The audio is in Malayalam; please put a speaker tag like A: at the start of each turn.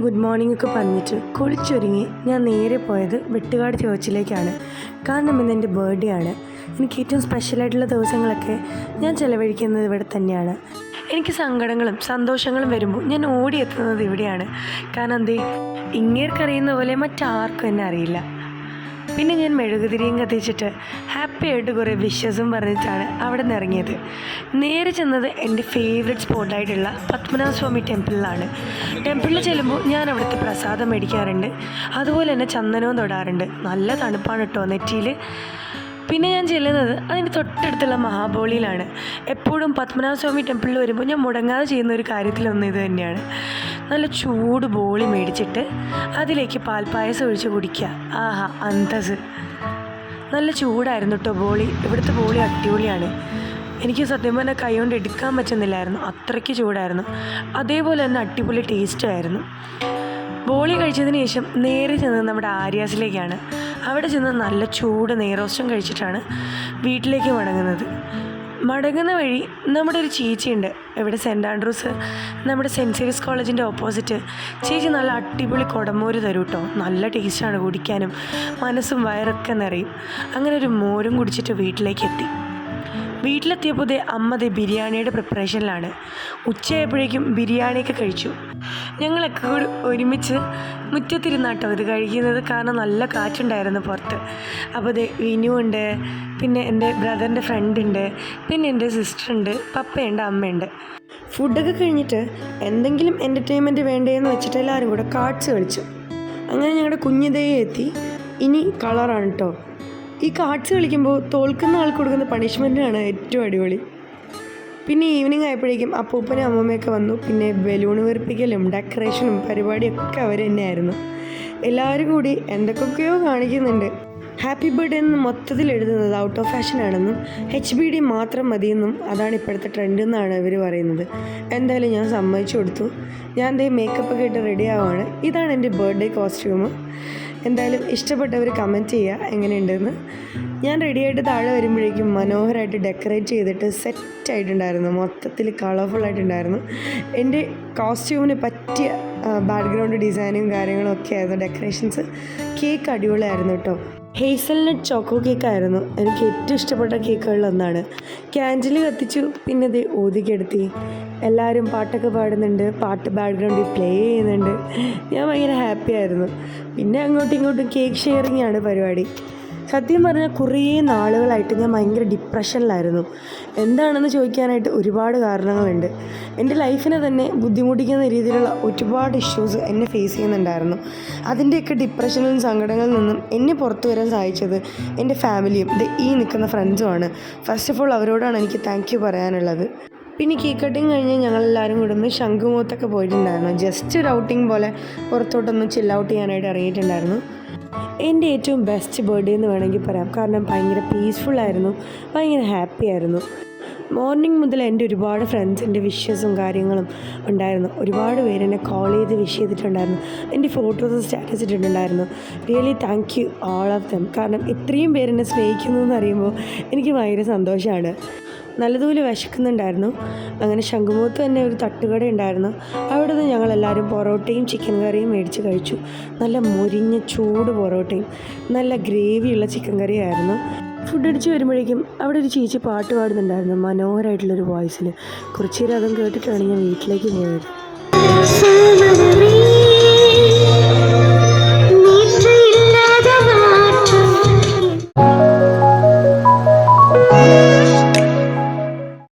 A: ഗുഡ് മോർണിംഗ് ഒക്കെ പറഞ്ഞിട്ട് കുളിച്ചൊരുങ്ങി ഞാൻ നേരെ പോയത് വെട്ടുകാട് ചേർച്ചിലേക്കാണ്. കാരണം ഇന്ന് എൻ്റെ ബർത്ത്ഡേ ആണ്. എനിക്ക് ഏറ്റവും സ്പെഷ്യലായിട്ടുള്ള ദിവസങ്ങളൊക്കെ ഞാൻ ചിലവഴിക്കുന്നത് ഇവിടെ തന്നെയാണ്. എനിക്ക് സങ്കടങ്ങളും സന്തോഷങ്ങളും വരുമ്പോൾ ഞാൻ ഓടിയെത്തുന്നത് ഇവിടെയാണ്. കാരണം എന്തേ, ഇങ്ങേർക്കറിയുന്ന പോലെ മറ്റാർക്കും എന്നെ അറിയില്ല. പിന്നെ ഞാൻ മെഴുകുതിരിയും കത്തിച്ചിട്ട് ഹാപ്പി ആയിട്ട് കുറേ വിഷസും പറഞ്ഞിട്ടാണ് അവിടെ നിന്ന് ഇറങ്ങിയത്. നേരെ ചെന്നത് എൻ്റെ ഫേവറേറ്റ് സ്പോട്ടായിട്ടുള്ള പത്മനാഭസ്വാമി ടെമ്പിളിലാണ്. ടെമ്പിളിൽ ചെല്ലുമ്പോൾ ഞാൻ അവിടുത്തെ പ്രസാദം മേടിക്കാറുണ്ട്, അതുപോലെ തന്നെ ചന്ദനവും തൊടാറുണ്ട്. നല്ല തണുപ്പാണ് കേട്ടോ നെറ്റിയിൽ. പിന്നെ ഞാൻ ചെല്ലുന്നത് അതിൻ്റെ തൊട്ടടുത്തുള്ള മഹാബോളിയിലാണ്. എപ്പോഴും പത്മനാഭസ്വാമി ടെമ്പിളിൽ വരുമ്പോൾ ഞാൻ മുടങ്ങാതെ ചെയ്യുന്ന ഒരു കാര്യത്തിലൊന്നും ഇത് തന്നെയാണ്. നല്ല ചൂട് ബോളി മേടിച്ചിട്ട് അതിലേക്ക് പാൽപ്പായസം ഒഴിച്ച് കുടിക്കുക. ആഹാ, അന്തസ്. നല്ല ചൂടായിരുന്നു കേട്ടോ ബോളി. ഇവിടുത്തെ ബോളി അടിപൊളിയാണ്. എനിക്ക് സത്യം പറഞ്ഞാൽ കൈ കൊണ്ട് എടുക്കാൻ പറ്റുന്നില്ലായിരുന്നു, അത്രയ്ക്ക് ചൂടായിരുന്നു. അതേപോലെ തന്നെ അടിപൊളി ടേസ്റ്റുമായിരുന്നു. ബോളി കഴിച്ചതിന് ശേഷം നേരെ ചെന്നത് നമ്മുടെ ആര്യാസിലേക്കാണ്. അവിടെ ചെന്ന് നല്ല ചൂട് നെയ്റോസ്റ്റം കഴിച്ചിട്ടാണ് വീട്ടിലേക്ക് മടങ്ങുന്ന വഴി നമ്മുടെ ഒരു ചേച്ചിയുണ്ട് ഇവിടെ സെൻറ്റ് ആൻഡ്രൂസ്, നമ്മുടെ സെൻറ്റ് സേവിയർസ് കോളേജിൻ്റെ ഓപ്പോസിറ്റ്. ചേച്ചി നല്ല അടിപൊളി കുടമോര് തരും കേട്ടോ. നല്ല ടേസ്റ്റാണ്, കുടിക്കാനും മനസ്സും വയറൊക്കെ നിറയും. അങ്ങനെ ഒരു മോരും കുടിച്ചിട്ട് വീട്ടിലെത്തിയപ്പോൾ അമ്മ ബിരിയാണിയുടെ പ്രിപ്പറേഷനിലാണ്. ഉച്ചയായപ്പോഴേക്കും ബിരിയാണിയൊക്കെ കഴിച്ചു. ഞങ്ങളൊക്കെ കൂടി ഒരുമിച്ച് മുറ്റത്തിരുന്നാട്ടോ ഇത് കഴിക്കുന്നത്. കാരണം നല്ല കാറ്റുണ്ടായിരുന്നു പുറത്ത്. അപ്പോൾ വിനു ഉണ്ട്, പിന്നെ എൻ്റെ ബ്രദറിൻ്റെ ഫ്രണ്ട് ഉണ്ട്, പിന്നെ എൻ്റെ സിസ്റ്ററുണ്ട്, പപ്പയുണ്ട്, അമ്മയുണ്ട്. ഫുഡൊക്കെ കഴിഞ്ഞിട്ട് എന്തെങ്കിലും എൻ്റർടൈൻമെൻറ്റ് വേണ്ടേന്ന് വെച്ചിട്ട് എല്ലാവരും കൂടെ കാർഡ്സ് കളിച്ചു. അങ്ങനെ ഞങ്ങളുടെ കുഞ്ഞിതയെ എത്തി. ഇനി കളറാണ് കേട്ടോ. ഈ കാർഡ്സ് കളിക്കുമ്പോൾ തോൽക്കുന്ന ആൾക്ക് കൊടുക്കുന്ന പണിഷ്മെൻറ്റാണ് ഏറ്റവും അടിപൊളി. പിന്നെ ഈവനിങ് ആയപ്പോഴേക്കും അപ്പൂപ്പനും അമ്മമ്മയൊക്കെ വന്നു. പിന്നെ ബലൂൺ വീർപ്പിക്കലും ഡെക്കറേഷനും പരിപാടിയൊക്കെ അവർ തന്നെയായിരുന്നു. എല്ലാവരും കൂടി എന്തൊക്കെയൊക്കെയോ കാണിക്കുന്നുണ്ട്. ഹാപ്പി ബർത്ത്ഡേ എന്ന് മൊത്തത്തിൽ എഴുതുന്നത് ഔട്ട് ഓഫ് ഫാഷൻ ആണെന്നും HBD മാത്രം മതിയെന്നും അതാണ് ഇപ്പോഴത്തെ ട്രെൻഡ് എന്നാണ് ഇവർ പറയുന്നത്. എന്തായാലും ഞാൻ സമ്മതിച്ചു കൊടുത്തു. ഞാൻ മേക്കപ്പൊക്കെ ഇട്ട് റെഡി ആവുകയാണ്. ഇതാണ് എൻ്റെ ബർത്ത്ഡേ കോസ്റ്റ്യൂം. എന്തായാലും ഇഷ്ടപ്പെട്ടവർ കമൻറ്റ് ചെയ്യുക എങ്ങനെയുണ്ടെന്ന്. ഞാൻ റെഡിയായിട്ട് താഴെ വരുമ്പോഴേക്കും മനോഹരമായിട്ട് ഡെക്കറേറ്റ് ചെയ്തിട്ട് സെറ്റായിട്ടുണ്ടായിരുന്നു. മൊത്തത്തിൽ കളർഫുള്ളായിട്ടുണ്ടായിരുന്നു. എൻ്റെ കോസ്റ്റ്യൂമിന് പറ്റിയ ബാക്ക്ഗ്രൗണ്ട് ഡിസൈനും കാര്യങ്ങളും ഒക്കെ ആയിരുന്നു ഡെക്കറേഷൻസ്. കേക്ക് അടിപൊളിയായിരുന്നു കേട്ടോ. ഹേസൽനട്ട് ചോക്കോ കേക്കായിരുന്നു എനിക്ക് ഏറ്റവും ഇഷ്ടപ്പെട്ട കേക്കുകളിലൊന്നാണ്. ക്യാൻഡിൽ കത്തിച്ചു, പിന്നെ ഊതിക്കെടുത്തി. എല്ലാവരും പാട്ടൊക്കെ പാടുന്നുണ്ട്, പാട്ട് ബാക്ക്ഗ്രൗണ്ടിൽ പ്ലേ ചെയ്യുന്നുണ്ട്. ഞാൻ ഭയങ്കര ഹാപ്പി ആയിരുന്നു. പിന്നെ അങ്ങോട്ടും ഇങ്ങോട്ടും കേക്ക് ഷെയറിങ് ആണ് പരിപാടി. സത്യം പറഞ്ഞാൽ കുറേ നാളുകളായിട്ട് ഞാൻ ഭയങ്കര ഡിപ്രഷനിലായിരുന്നു. എന്താണെന്ന് ചോദിക്കാനായിട്ട് ഒരുപാട് കാരണങ്ങളുണ്ട്. എൻ്റെ ലൈഫിനെ തന്നെ ബുദ്ധിമുട്ടിക്കുന്ന രീതിയിലുള്ള ഒരുപാട് ഇഷ്യൂസ് എന്നെ ഫേസ് ചെയ്യുന്നുണ്ടായിരുന്നു. അതിൻ്റെയൊക്കെ ഡിപ്രഷനിലും സങ്കടങ്ങളിൽ നിന്നും എന്നെ പുറത്തു വരാൻ സഹായിച്ചത് എൻ്റെ ഫാമിലിയും ഈ നിൽക്കുന്ന ഫ്രണ്ട്സുമാണ്. ഫസ്റ്റ് ഓഫ് ഓൾ അവരോടാണ് എനിക്ക് താങ്ക് യു പറയാനുള്ളത്. പിന്നെ കേക്ക് കട്ടിങ് കഴിഞ്ഞ് ഞങ്ങളെല്ലാവരും കൂടെ ഒന്ന് ശംഖുമുഖത്തൊക്കെ പോയിട്ടുണ്ടായിരുന്നു. ജസ്റ്റ് ഒരു ഔട്ടിങ് പോലെ പുറത്തോട്ടൊന്ന് ചിൽ ഔട്ട് ചെയ്യാനായിട്ട് ഇറങ്ങിയിട്ടുണ്ടായിരുന്നു. എൻ്റെ ഏറ്റവും ബെസ്റ്റ് ബർത്ത്ഡേ എന്ന് വേണമെങ്കിൽ പറയാം. കാരണം ഭയങ്കര പീസ്ഫുള്ളായിരുന്നു, ഭയങ്കര ഹാപ്പി ആയിരുന്നു. മോർണിംഗ് മുതൽ എൻ്റെ ഒരുപാട് ഫ്രണ്ട്സിൻ്റെ വിഷസും കാര്യങ്ങളും ഉണ്ടായിരുന്നു. ഒരുപാട് പേര് എന്നെ കോൾ ചെയ്ത് വിഷ് ചെയ്തിട്ടുണ്ടായിരുന്നു. എൻ്റെ ഫോട്ടോസ് സ്റ്റാറ്റസ് ഇട്ടിട്ടുണ്ടായിരുന്നു. Really thank you all of them. കാരണം ഇത്രയും പേരെന്നെ സ്നേഹിക്കുന്നു എന്നറിയുമ്പോൾ എനിക്ക് ഭയങ്കര സന്തോഷമാണ്. നല്ലതുപോലെ വിശക്കുന്നുണ്ടായിരുന്നു. അങ്ങനെ ശംഖുമുഖത്ത് തന്നെ ഒരു തട്ടുകട ഉണ്ടായിരുന്നു. അവിടെ നിന്ന് ഞങ്ങളെല്ലാവരും പൊറോട്ടയും ചിക്കൻ കറിയും മേടിച്ച് കഴിച്ചു. നല്ല മൊരിഞ്ഞ ചൂട് പൊറോട്ടയും നല്ല ഗ്രേവിയുള്ള ചിക്കൻ കറിയായിരുന്നു. ഫുഡ് അടിച്ച് വരുമ്പോഴേക്കും അവിടെ ഒരു ചേച്ചി പാട്ട് പാടുന്നുണ്ടായിരുന്നു മനോഹരമായിട്ടുള്ളൊരു വോയിസിൽ. കുറച്ച് നേരം അതും കേട്ടിട്ടാണ് ഞാൻ വീട്ടിലേക്ക് പോയത്.